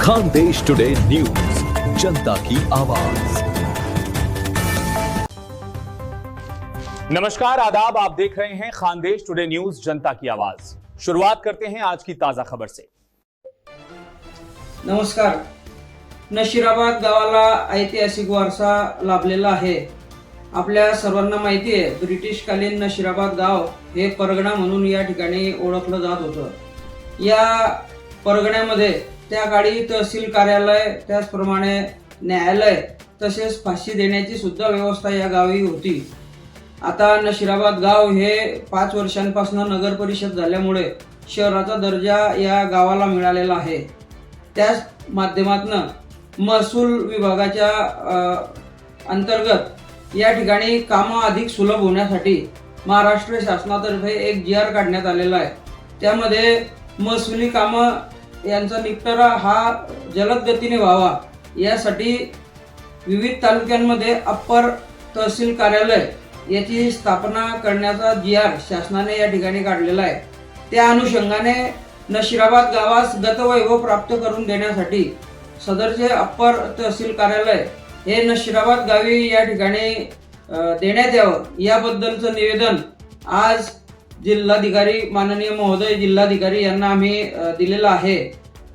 Khandesh today news, जनता की आवाज। नमस्कार, आदाब। आप देख रहे हैं खानदेश टुडे न्यूज, जनता की आवाज। शुरुआत करते हैं आज की ताजा खबर से। नमस्कार। नशिराबाद गावाला ऐतिहासिक वारसा लाभलेला आहे। आपल्या सर्वांना माहिती आहे, ब्रिटिशकालीन नशिराबाद गाव हे परगणा म्हणून या ठिकाणी ओळखलं जात होतं। या परगण्यामध्ये त्या काळी तहसील कार्यालय, त्याचप्रमाणे न्यायालय तसेच फाशी देण्याची सुद्धा व्यवस्था या गावी होती। आता नशिराबाद गाव हे 5 वर्षांपासून नगर परिषद झाल्यामुळे शहराचा दर्जा या गावाला मिळालेला आहे। त्याच माध्यमातून महसूल विभागाच्या अंतर्गत या ठिकाणी कामं अधिक सुलभ होण्यासाठी महाराष्ट्र शासनातर्फे एक GR काढण्यात आलेला आहे। त्यामध्ये महसुली कामं यांचा निपटारा हा जलद गतीने व्हावा यासाठी विविध तालुक्यांमध्ये अप्पर तहसील कार्यालय याची स्थापना करण्याचा GR शासनाने या ठिकाणी काढलेला आहे। त्या अनुषंगाने नशिराबाद गावास गतवैभव प्राप्त करून देण्यासाठी सदरचे अप्पर तहसील कार्यालय हे नशिराबाद गावी या ठिकाणी देण्यात यावं याबद्दलचं निवेदन आज जिल्हाधिकारी माननीय महोदय जिल्हाधिकारी यांना आम्ही दिलेलं आहे।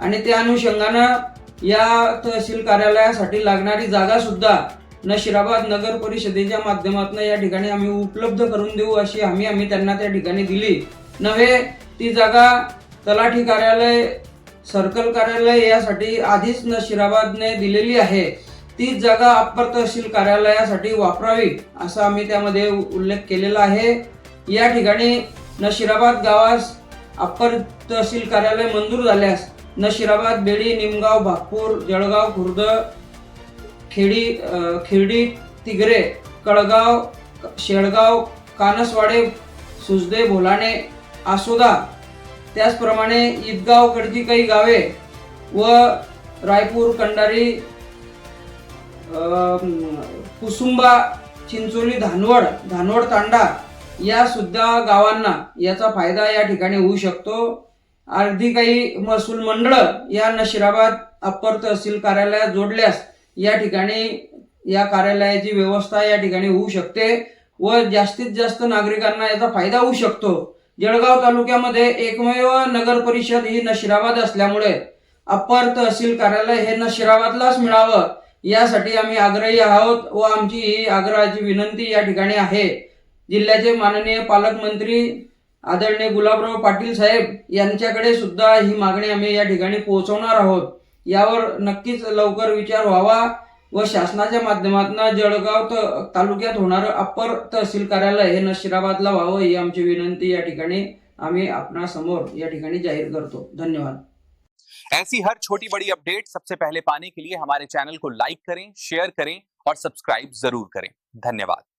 आणि त्या अनुषंगानं या तहसील कार्यालयासाठी लागणारी जागा सुद्धा नशिराबाद नगर परिषदेच्या माध्यमातून या ठिकाणी आम्ही उपलब्ध करून देऊ अशी आम्ही त्यांना त्या ठिकाणी दिली। नव्हे ती जागा तलाठी कार्यालय, सर्कल कार्यालय यासाठी आधीच नशिराबादने दिलेली आहे। ती जागा अप्पर तहसील कार्यालयासाठी वापरावी असा आम्ही त्यामध्ये उल्लेख केलेला आहे। या ठिकाणी नशिराबाद गावास अप्पर तहसील कार्यालय मंजूर झाल्यास नशिराबाद, बेडी, निमगाव, भागपूर, जळगाव, खुर्द, खिरडी, तिगरे, कळगाव, शेळगाव, कानसवाडे, सुजदे, भोलाणे, आसोदा, त्याचप्रमाणे ईदगाव कडची काही गावे व रायपूर, कंडारी, कुसुंबा, चिंचोली, धानवड तांडा या सुद्धा गावांना याचा फायदा या ठिकाणी होऊ शकतो। अर्धी काही महसूल मंडळ या नशिराबाद अप्पर तहसील कार्यालयात जोडल्यास या ठिकाणी या कार्यालयाची व्यवस्था या ठिकाणी होऊ शकते व जास्तीत जास्त नागरिकांना याचा फायदा होऊ शकतो। जळगाव तालुक्यामध्ये एकमेव नगर परिषद ही नशिराबाद असल्यामुळे अप्पर तहसील कार्यालय हे नशिराबादलाच मिळावं यासाठी आम्ही आग्रही आहोत व आमची ही आग्रहाची विनंती या ठिकाणी आहे। जिल्ह्याचे माननीय पालकमंत्री आदरणीय गुलाबराव पाटील साहेब यांच्याकडे सुद्धा ही मागणी आम्ही या ठिकाणी पोहोचवणार आहोत। यावर नक्कीच लवकर विचार व्हावा व शासनाच्या माध्यमातून जळगाव तालुक्यात होणारं अप्पर तहसील कार्यालय हे नशिराबादला व्हावं ही आमची विनंती या ठिकाणी आम्ही आपणा समोर या ठिकाणी जाहीर करतो। धन्यवाद। ऐसी हर छोटी बड़ी अपडेट सबसे पहले पाने के लिए हमारे चैनल को लाइक करें, शेयर करें और सब्सक्राइब जरूर करें। धन्यवाद।